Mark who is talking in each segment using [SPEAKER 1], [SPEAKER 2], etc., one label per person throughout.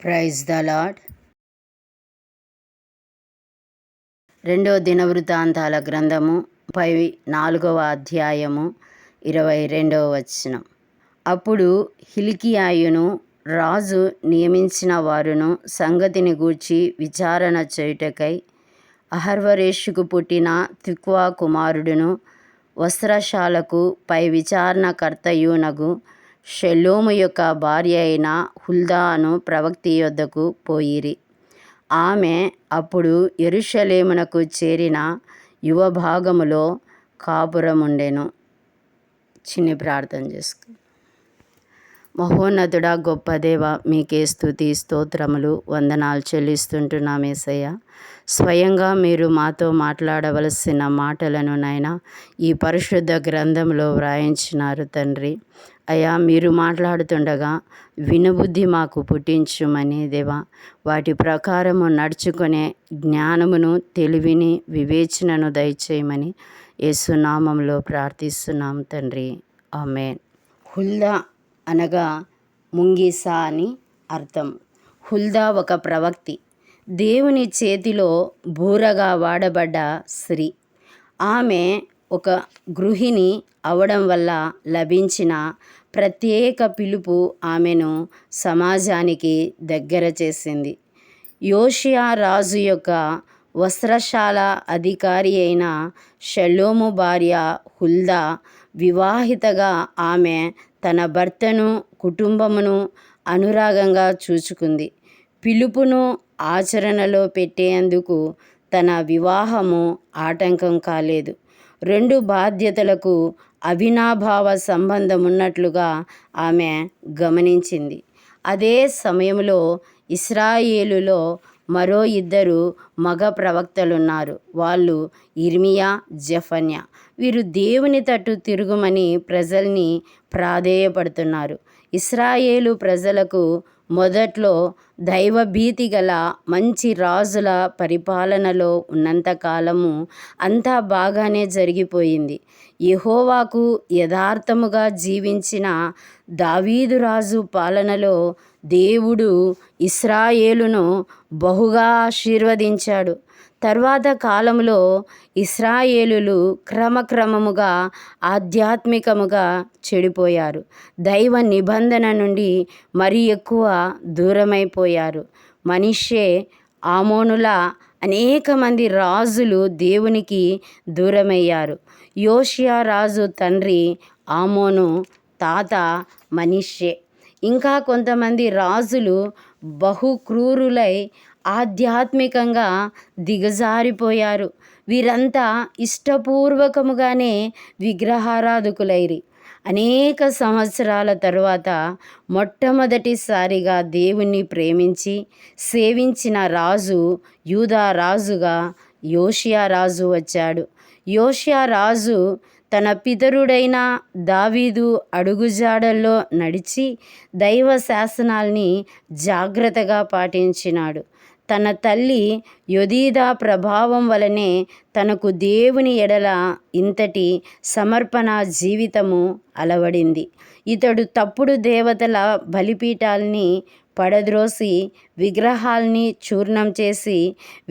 [SPEAKER 1] Praise the lord. రెండో దినవృత్తాంతాల గ్రంథము 4వ అధ్యాయము 22వ వచనం. అప్పుడు హిల్కీయాయును రాజు నియమించిన వారును సంగతిని గూర్చి విచారణ చేయుటకై అహర్వరేషుకు పుట్టిన తిక్వా కుమారుడును వస్త్రశాలకు పై విచారణకర్తయునగు షెలోము యొక్క భార్య అయిన హుల్దా అను ప్రవక్తి యొద్దకు పోయిరి. ఆమె అప్పుడు యెరూషలేమునకు చేరిన యువభాగములో కాపురముండెను. చిన్ని ప్రార్థన చేసుకు. మహోన్నతుడా, గొప్ప దేవ, మీకే స్తుతి స్తోత్రములు వందనాలు చెల్లిస్తుంటున్నాం యేసయ్య. స్వయంగా మీరు మాతో మాట్లాడవలసిన మాటలను నాయన ఈ పరిశుద్ధ గ్రంథంలో వ్రాయించినారు తండ్రి. అయ్యా, మీరు మాట్లాడుతుండగా వినుబుద్ధి మాకు పుట్టించుమని దేవా, వాటి ప్రకారము నడుచుకునే జ్ఞానమును, తెలివిని, వివేచనను దయచేయమని యేసునామంలో ప్రార్థిస్తున్నాం తండ్రి. ఆమేన్. హుల్దా అనగా ముంగిసా అని అర్థం. హుల్దా ఒక ప్రవక్తి, దేవుని చేతిలో బూరగా వాడబడ్డ స్త్రీ. ఆమె ఒక గృహిణి అవడం వల్ల లభించిన ప్రత్యేక పిలుపు ఆమెను సమాజానికి దగ్గర చేసింది. యోషియా రాజు యొక్క వస్త్రశాల అధికారి అయిన షెలోము భార్య హుల్దా వివాహితగా ఆమె తన భర్తను, కుటుంబమును అనురాగంగా చూచుకుంది. పిలుపును ఆచరణలో పెట్టేందుకు తన వివాహము ఆటంకం కాలేదు. రెండు బాధ్యతలకు అవినాభావ సంబంధం ఉన్నట్లుగా ఆమె గమనించింది. అదే సమయంలో ఇశ్రాయేలులో మరో 2 మగ ప్రవక్తలున్నారు. వాళ్ళు ఇర్మియా, జెఫన్యా. వీరు దేవుని తట్టు తిరుగుమని ప్రజల్ని ప్రాధేయపడుతున్నారు. ఇశ్రాయేలు ప్రజలకు మొదట్లో దైవభీతి గల మంచి రాజుల పరిపాలనలో ఉన్నంతకాలము అంతా బాగానే జరిగిపోయింది. యెహోవాకు యథార్థముగా జీవించిన దావీదు రాజు పాలనలో దేవుడు ఇశ్రాయేలును బహుగా ఆశీర్వదించాడు. తర్వాత కాలంలో ఇశ్రాయేలులు క్రమక్రమముగా ఆధ్యాత్మికముగా చెడిపోయారు. దైవ నిబంధన నుండి మరి ఎక్కువ దూరమైపోయారు. మనష్షే, ఆమోనుల అనేక మంది రాజులు దేవునికి దూరమయ్యారు. యోషియా రాజు తండ్రి ఆమోను, తాత మనష్షే. ఇంకా కొంతమంది రాజులు బహు క్రూరులై ఆధ్యాత్మికంగా దిగజారిపోయారు. వీరంతా ఇష్టపూర్వకముగానే విగ్రహారాధకులైరి. అనేక సంవత్సరాల తరువాత మొట్టమొదటిసారిగా దేవుణ్ణి ప్రేమించి సేవించిన రాజు, యూదా రాజుగా యోషియా రాజు వచ్చాడు. యోషియా రాజు తన పితరుడైన దావీదు అడుగుజాడల్లో నడిచి దైవ శాసనాల్ని జాగ్రత్తగా పాటించినాడు. తన తల్లి యొదీదా ప్రభావం వలనే తనకు దేవుని ఎడల ఇంతటి సమర్పణ జీవితము అలవడింది. ఇతడు తప్పుడు దేవతల బలిపీఠాల్ని పడద్రోసి విగ్రహాల్ని చూర్ణం చేసి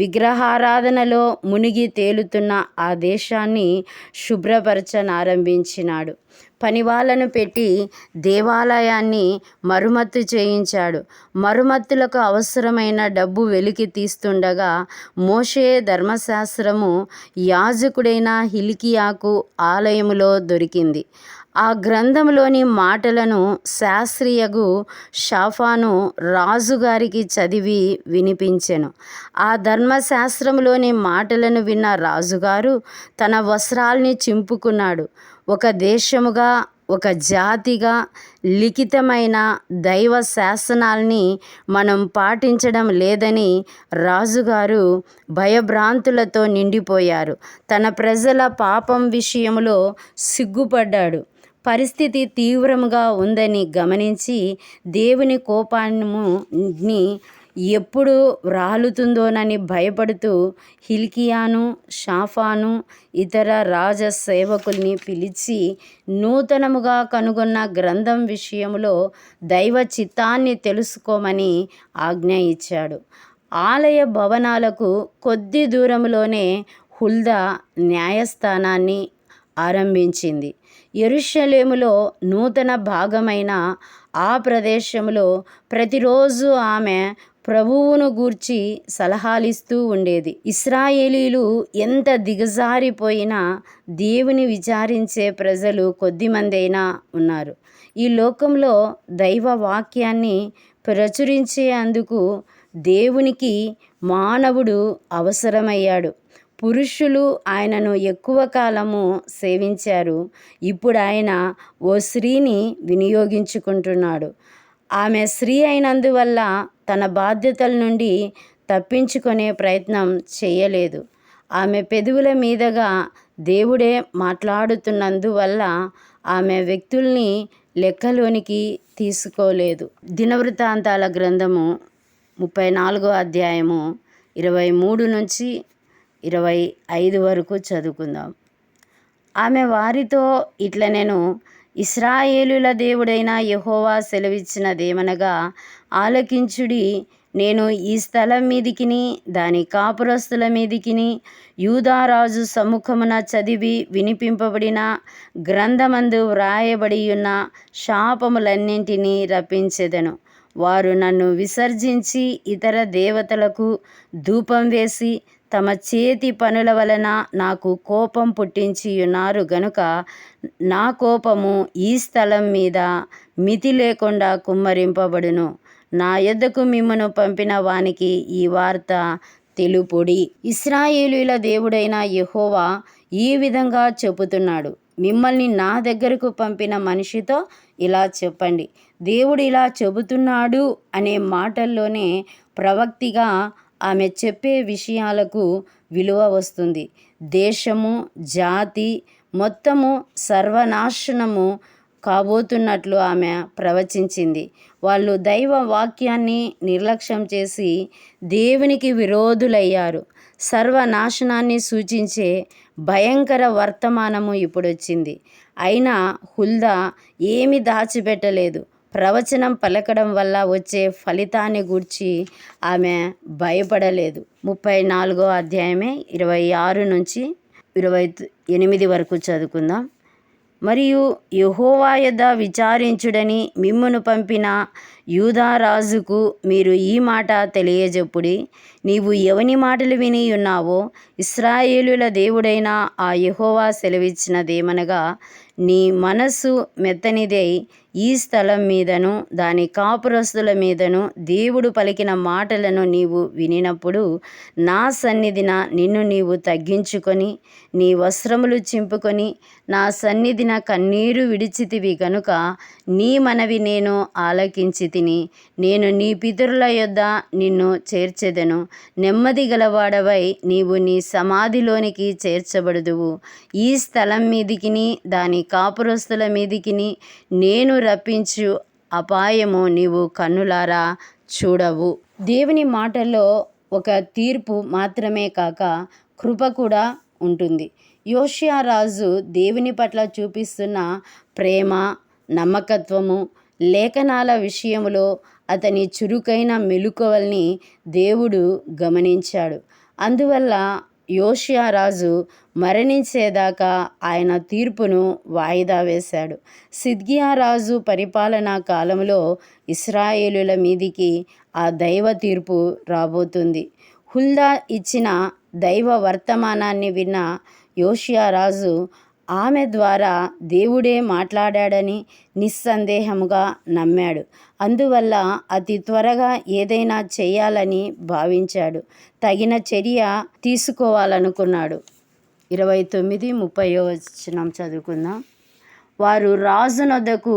[SPEAKER 1] విగ్రహారాధనలో మునిగి తేలుతున్న ఆ దేశాన్ని శుభ్రపరచనారంభించినాడు. పనివాళ్ళను పెట్టి దేవాలయాన్ని మరమ్మత్తు చేయించాడు. మరమ్మతులకు అవసరమైన డబ్బు వెలికి తీస్తుండగా మోషే ధర్మశాస్త్రము యాజకుడైన హిల్కీయాకు ఆలయములో దొరికింది. ఆ గ్రంథంలోని మాటలను శాస్త్రియగు షాఫాను రాజుగారికి చదివి వినిపించెను. ఆ ధర్మశాస్త్రంలోని మాటలను విన్న రాజుగారు తన వస్త్రాల్ని చింపుకున్నాడు. ఒక దేశముగా, ఒక జాతిగా లిఖితమైన దైవ శాసనాల్ని మనం పాటించడం లేదని రాజుగారు భయభ్రాంతులతో నిండిపోయారు. తన ప్రజల పాపం విషయంలో సిగ్గుపడ్డాడు. పరిస్థితి తీవ్రముగా ఉందని గమనించి దేవుని కోపాన్ని ఎప్పుడు రాలుతుందోనని భయపడుతూ హిల్కియాను, షాఫాను ఇతర రాజ సేవకుల్ని పిలిచి నూతనముగా కనుగొన్న గ్రంథం విషయంలో దైవ చిత్తాన్ని తెలుసుకోమని ఆజ్ఞ ఇచ్చాడు. ఆలయ భవనాలకు కొద్ది దూరంలోనే హుల్దా న్యాయస్థానాన్ని ఆరంభించింది. యెరూషలేములో నూతన భాగమైన ఆ ప్రదేశంలో ప్రతిరోజు ఆమె ప్రభువును గూర్చి సలహాలిస్తూ ఉండేది. ఇశ్రాయేలీలు ఎంత దిగజారిపోయినా దేవుని విచారించే ప్రజలు కొద్దిమందైనా ఉన్నారు. ఈ లోకంలో దైవ వాక్యాన్ని ప్రచురించేందుకు దేవునికి మానవుడు అవసరమయ్యాడు. పురుషులు ఆయనను ఎక్కువ కాలము సేవించారు. ఇప్పుడు ఆయన ఓ స్త్రీని వినియోగించుకుంటున్నాడు. ఆమె స్త్రీ అయినందువల్ల తన బాధ్యతల నుండి తప్పించుకునే ప్రయత్నం చేయలేదు. ఆమె పెదవుల మీదుగా దేవుడే మాట్లాడుతున్నందువల్ల ఆమె వ్యక్తుల్ని లెక్కలోనికి తీసుకోలేదు. దినవృత్తాంతాల గ్రంథము 34వ అధ్యాయము 23 నుంచి 25 వరకు చదువుకుందాం. ఆమె వారితో ఇట్లనెను, ఇశ్రాయేలుల దేవుడైన యెహోవా సెలవిచ్చినదేమనగా, ఆలకించుడి. నేను ఈ స్థలం మీదికిని దాని కాపురస్తుల మీదికిని యూదారాజు సముఖమున చదివి వినిపింపబడిన గ్రంథమందు వ్రాయబడియున్న శాపములన్నింటినీ రప్పించెదను. వారు నన్ను విసర్జించి ఇతర దేవతలకు ధూపం వేసి తమ చేతి పనుల వలన నాకు కోపం పుట్టించియున్నారు గనుక నా కోపము ఈ స్థలం మీద మితి లేకుండా కుమ్మరింపబడును. నా యొద్దకు మిమ్మును పంపిన వానికి ఈ వార్త తెలుపుడి. ఇశ్రాయేలీయుల దేవుడైన యెహోవా ఈ విధంగా చెబుతున్నాడు, మిమ్మల్ని నా దగ్గరకు పంపిన మనిషితో ఇలా చెప్పండి. దేవుడు ఇలా చెబుతున్నాడు అనే మాటల్లోనే ప్రవక్తిగా ఆమె చెప్పే విషయాలకు విలువ వస్తుంది. దేశము, జాతి మొత్తము సర్వనాశనము కాబోతున్నట్లు ఆమె ప్రవచించింది. వాళ్ళు దైవ వాక్యాన్ని నిర్లక్ష్యం చేసి దేవునికి విరోధులయ్యారు. సర్వనాశనాన్ని సూచించే భయంకర వర్తమానము ఇప్పుడొచ్చింది. అయినా హుల్దా ఏమీ దాచిపెట్టలేదు. ప్రవచనం పలకడం వల్ల వచ్చే ఫలితాన్ని గూర్చి ఆమె భయపడలేదు. 34వ అధ్యాయమే 26 నుంచి 28 వరకు చదువుకుందాం. మరియు యెహోవా యొద్ద విచారించుడని మిమ్మును పంపిన యూదారాజుకు మీరు ఈ మాట తెలియజెప్పుడి. నీవు ఎవని మాటలు విని ఉన్నావో ఇశ్రాయేలుల దేవుడైన ఆ యెహోవా సెలవిచ్చినదేమనగా, నీ మనస్సు మెత్తనిదై ఈ స్థలం మీదను దాని కాపురస్తుల మీదను దేవుడు పలికిన మాటలను నీవు వినినప్పుడు నా సన్నిధిన నిన్ను నీవు తగ్గించుకొని నీ వస్త్రములు చింపుకొని నా సన్నిధిన కన్నీరు విడిచితివి గనుక నీ మనవి నేను ఆలకించి తిని నేను నీ పితరుల యొద్ద నిన్ను చేర్చెదను. నెమ్మది గలవాడవై నీవు నీ సమాధిలోనికి చేర్చబడుదువు. ఈ స్థలం మీదికిని దాని కాపురస్తుల మీదికిని నేను రప్పించు అపాయము నీవు కన్నులారా చూడవు. దేవుని మాటల్లో ఒక తీర్పు మాత్రమే కాక కృప కూడా ఉంటుంది. యోషియా రాజు దేవుని పట్ల చూపిస్తున్న ప్రేమ, నమ్మకత్వము, లేఖనాల విషయములో అతని చురుకైన మెలకువల్ని దేవుడు గమనించాడు. అందువల్ల యోషియా రాజు మరణించేదాకా ఆయన తీర్పును వాయిదా వేశాడు. సిద్కియా రాజు పరిపాలనా కాలంలో ఇశ్రాయేలుల మీదికి ఆ దైవ తీర్పు రాబోతుంది. హుల్దా ఇచ్చిన దైవ వర్తమానాన్ని విన్న యోషియా రాజు ఆమె ద్వారా దేవుడే మాట్లాడాడని నిస్సందేహముగా నమ్మాడు. అందువల్ల అతి త్వరగా ఏదైనా చేయాలని భావించాడు. తగిన చర్య తీసుకోవాలనుకున్నాడు. 29-30 వచనం చదువుకుందాం. వారు రాజు నొద్దకు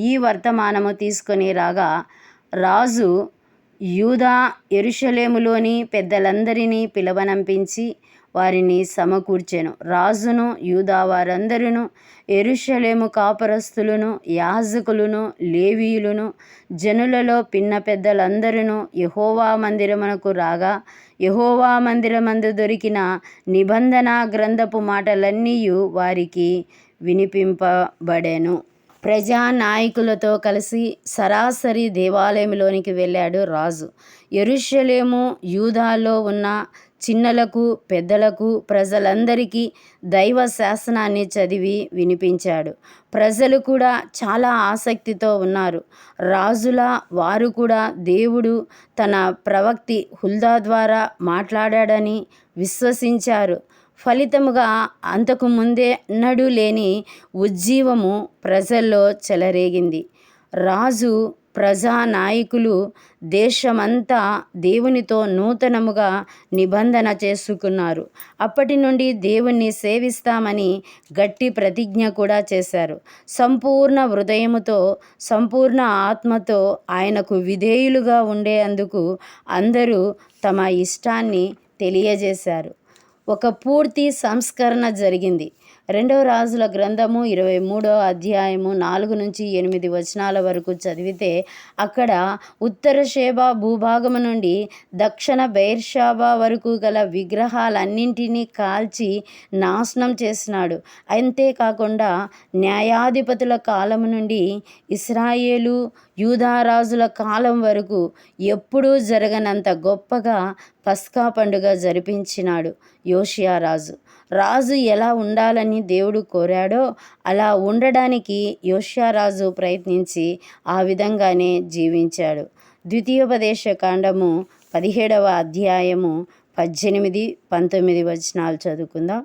[SPEAKER 1] ఈ వర్తమానము తీసుకొని రాగా రాజు యూదా యెరూషలేములోని పెద్దలందరినీ పిలవనంపించి వారిని సమకూర్చెను. రాజును యూదా వారందరును, యెరూషలేము కాపురస్తులను, యాజకులను, లేవీయులను, జనులలో పిన్న పెద్దలందరూ యెహోవా మందిరమునకు రాగా, యెహోవా మందిరమందు దొరికిన నిబంధన గ్రంథపు మాటలన్నీయు వారికి వినిపింపబడెను. ప్రజానాయకులతో కలిసి సరాసరి దేవాలయంలోనికి వెళ్ళాడు రాజు. యెరూషలేము యూదాలో ఉన్న చిన్నలకు పెద్దలకు ప్రజలందరికీ దైవ శాసనాన్ని చదివి వినిపించాడు. ప్రజలు కూడా చాలా ఆసక్తితో ఉన్నారు. రాజుల వారు కూడా దేవుడు తన ప్రవక్తి హుల్దా ద్వారా మాట్లాడాడని విశ్వసించారు. ఫలితముగా అంతకు ముందెన్నడూ లేని ఉజ్జీవము ప్రజల్లో చెలరేగింది. రాజు, ప్రజానాయకులు దేశమంతా దేవునితో నూతనముగా నిబంధన చేసుకున్నారు. అప్పటి నుండి దేవుణ్ణి సేవిస్తామని గట్టి ప్రతిజ్ఞ కూడా చేశారు. సంపూర్ణ హృదయముతో, సంపూర్ణ ఆత్మతో ఆయనకు విధేయులుగా ఉండేందుకు అందరూ తమ ఇష్టాన్ని తెలియజేశారు. ఒక పూర్తి సంస్కరణ జరిగింది. 2 రాజుల గ్రంథము 23వ అధ్యాయము 4-8 వచనాల వరకు చదివితే అక్కడ ఉత్తర షేబా భూభాగము నుండి దక్షిణ బెయేర్షెబా వరకు గల విగ్రహాలన్నింటినీ కాల్చి నాశనం చేసినాడు. అంతేకాకుండా న్యాయాధిపతుల కాలము నుండి ఇశ్రాయేలు యూదా రాజుల కాలం వరకు ఎప్పుడూ జరగనంత గొప్పగా పస్కా పండుగ జరిపించినాడు యోషియా రాజు. రాజు ఎలా ఉండాలని దేవుడు కోరాడో అలా ఉండడానికి యోషియా రాజు ప్రయత్నించి ఆ విధంగానే జీవించాడు. ద్వితీయోపదేశ కాండము 17వ అధ్యాయము 18-19 వచనాలు చదువుకుందాం.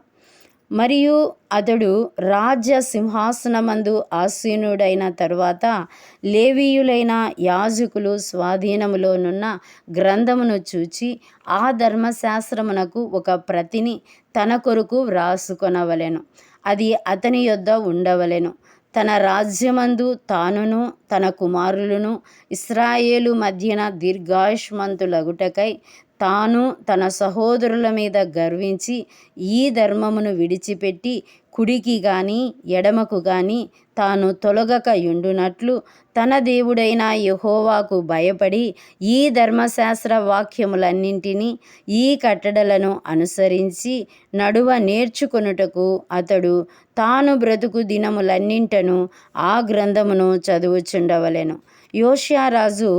[SPEAKER 1] మరియు అతడు రాజ్య సింహాసనమందు ఆసీనుడైన తరువాత లేవీయులైన యాజకులు స్వాధీనములోనున్న గ్రంథమును చూచి ఆ ధర్మశాస్త్రమునకు ఒక ప్రతిని తన కొరకు వ్రాసుకొనవలెను. అది అతని యొద్ద ఉండవలెను. తన రాజ్యమందు తానును తన కుమారులను ఇశ్రాయేలు మధ్యన దీర్ఘాయుష్మంతులగుటకై తాను తన సహోదరుల మీద గర్వించి ఈ ధర్మమును విడిచిపెట్టి కుడికి గాని ఎడమకు గాని తాను తొలగక యుండునట్లు తన దేవుడైన యెహోవాకు భయపడి ఈ ధర్మశాస్త్ర వాక్యములన్నింటినీ ఈ కట్టడలను అనుసరించి నడువ నేర్చుకొనుటకు అతడు తాను బ్రతుకు దినములన్నింటను ఆ గ్రంథమును చదువుచుండవలెను. యోషియా రాజు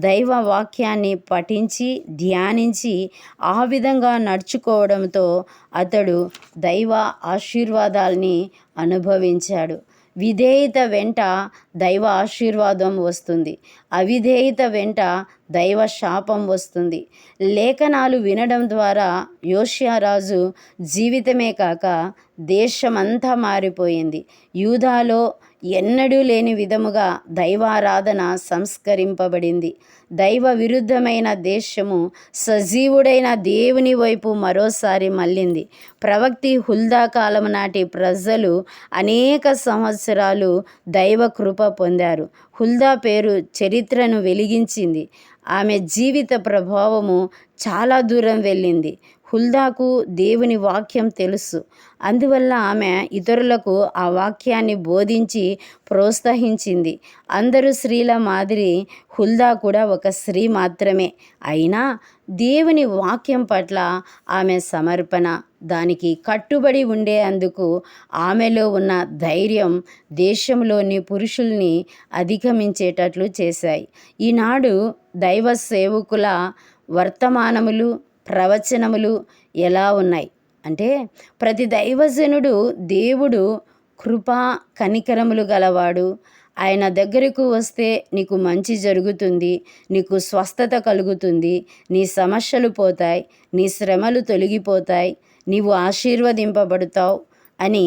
[SPEAKER 1] దైవ వాక్యాన్ని పఠించి ధ్యానించి ఆ విధంగా నడుచుకోవడంతో అతడు దైవ ఆశీర్వాదాల్ని అనుభవించాడు. విధేయత వెంట దైవ ఆశీర్వాదం వస్తుంది. అవిధేయత వెంట దైవ శాపం వస్తుంది. లేఖనాలు వినడం ద్వారా యోషియా రాజు జీవితమే కాక దేశమంతా మారిపోయింది. యూదాలో ఎన్నడూ లేని విధముగా దైవారాధన సంస్కరింపబడింది. దైవ విరుద్ధమైన దేశము సజీవుడైన దేవుని వైపు మరోసారి మళ్ళింది. ప్రవక్తి హుల్దా కాలం నాటి ప్రజలు అనేక సంవత్సరాలు దైవ కృప పొందారు. హుల్దా పేరు చరిత్రను వెలిగించింది. ఆమె జీవిత ప్రభావము చాలా దూరం వెళ్ళింది. హుల్దాకు దేవుని వాక్యం తెలుసు. అందువల్ల ఆమె ఇతరులకు ఆ వాక్యాన్ని బోధించి ప్రోత్సహించింది. అందరు స్త్రీల మాదిరి హుల్దా కూడా ఒక స్త్రీ మాత్రమే. అయినా దేవుని వాక్యం పట్ల ఆమె సమర్పణ, దానికి కట్టుబడి ఉండేందుకు ఆమెలో ఉన్న ధైర్యం దేశంలోని పురుషుల్ని అధిగమించేటట్లు చేశాయి. ఈనాడు దైవ సేవకుల వర్తమానములు, ప్రవచనములు ఎలా ఉన్నాయి అంటే, ప్రతి దైవజనుడు దేవుడు కృపా కనికరములు గలవాడు, ఆయన దగ్గరకు వస్తే నీకు మంచి జరుగుతుంది, నీకు స్వస్థత కలుగుతుంది, నీ సమస్యలు పోతాయి, నీ శ్రమలు తొలగిపోతాయి, నీవు ఆశీర్వదింపబడతావు అని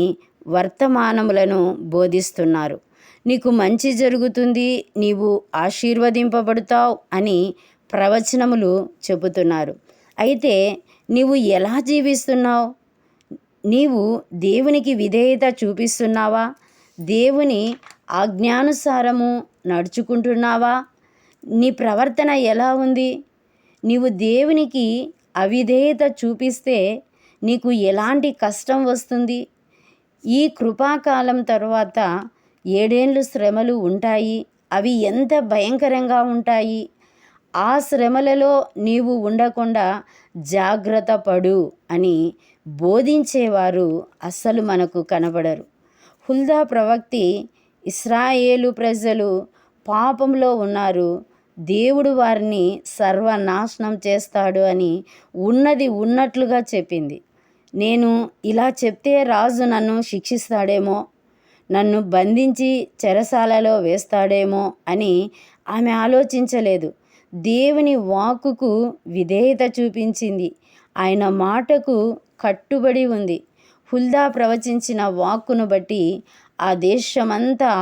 [SPEAKER 1] వర్తమానములను బోధిస్తున్నారు. నీకు మంచి జరుగుతుంది, నీవు ఆశీర్వదింపబడతావు అని ప్రవచనములు చెబుతున్నారు. అయితే నీవు ఎలా జీవిస్తున్నావు? నీవు దేవునికి విధేయత చూపిస్తున్నావా? దేవుని ఆజ్ఞానుసారము నడుచుకుంటున్నావా? నీ ప్రవర్తన ఎలా ఉంది? నీవు దేవునికి అవిధేయత చూపిస్తే నీకు ఎలాంటి కష్టం వస్తుంది? ఈ కృపాకాలం తరువాత 7 ఏండ్లు శ్రమలు ఉంటాయి. అవి ఎంత భయంకరంగా ఉంటాయి. ఆ శ్రమలలో నీవు ఉండకుండా జాగ్రత్త పడు అని బోధించేవారు అస్సలు మనకు కనబడరు. హుల్దా ప్రవక్తి ఇశ్రాయేలు ప్రజలు పాపంలో ఉన్నారు, దేవుడు వారిని సర్వనాశనం చేస్తాడు అని ఉన్నది ఉన్నట్లుగా చెప్పింది. నేను ఇలా చెప్తే రాజు నన్ను శిక్షిస్తాడేమో, నన్ను బంధించి చెరసాలలో వేస్తాడేమో అని ఆమె ఆలోచించలేదు. దేవుని వాక్కుకు విధేయత చూపించింది. ఆయన మాటకు కట్టుబడి ఉంది. హుల్దా ప్రవచించిన వాక్కును బట్టి ఆ దేశమంతా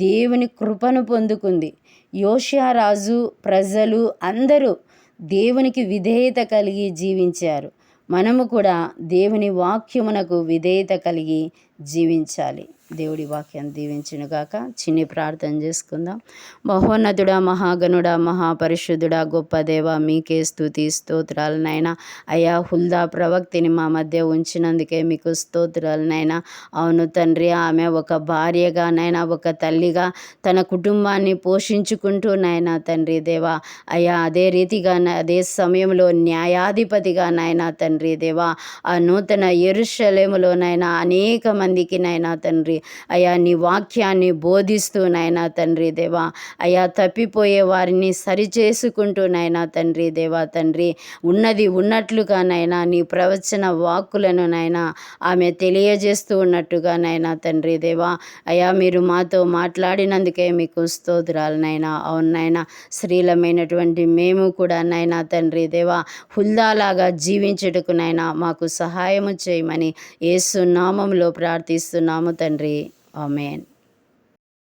[SPEAKER 1] దేవుని కృపను పొందుకుంది. యోషియా రాజు, ప్రజలు అందరూ దేవునికి విధేయత కలిగి జీవించారు. మనము కూడా దేవుని వాక్యమునకు విధేయత కలిగి జీవించాలి. దేవుడి వాక్యం దీవించునుగాక. చిన్ని ప్రార్థన చేసుకుందాం. మహోన్నతుడా, మహాగణుడా, మహాపరిశుద్ధుడా, గొప్ప దేవ, మీకే స్తుతి స్తోత్రాలు నాయనా. అయ్యా, హుల్దా ప్రవక్తిని మా మధ్య ఉంచినందుకే మీకు స్తోత్రాలు నాయనా. అవును తండ్రి, ఆమె ఒక భార్యగా నాయనా, ఒక తల్లిగా తన కుటుంబాన్ని పోషించుకుంటూ నాయనా తండ్రి దేవా, అయ్యా అదే రీతిగా అదే సమయంలో న్యాయాధిపతిగా నాయనా తండ్రి దేవా, ఆ నూతన యెరూషలేములో నాయనా అనేక మందికి నాయనా తండ్రి అయ్యా నీ వాక్యాన్ని బోధిస్తూ నాయనా తండ్రి దేవా, అయ్యా తప్పిపోయే వారిని సరిచేసుకుంటూ నాయనా తండ్రి దేవా తండ్రి, ఉన్నది ఉన్నట్లుగా నాయనా నీ ప్రవచన వాక్కులను నాయనా ఆమె తెలియజేస్తూ ఉన్నట్టుగా నాయనా తండ్రి దేవా, అయ్యా మీరు మాతో మాట్లాడినందుకే మీకు స్తోత్రాలు నాయనా. అవును నాయనా, స్త్రీలమైనటువంటి మేము కూడా నాయనా తండ్రి దేవా హుల్దాలాగా జీవించుటకు నాయనా మాకు సహాయము చేయమని యేసు నామములో ప్రార్థిస్తున్నాము తండ్రి. ఆమేన్.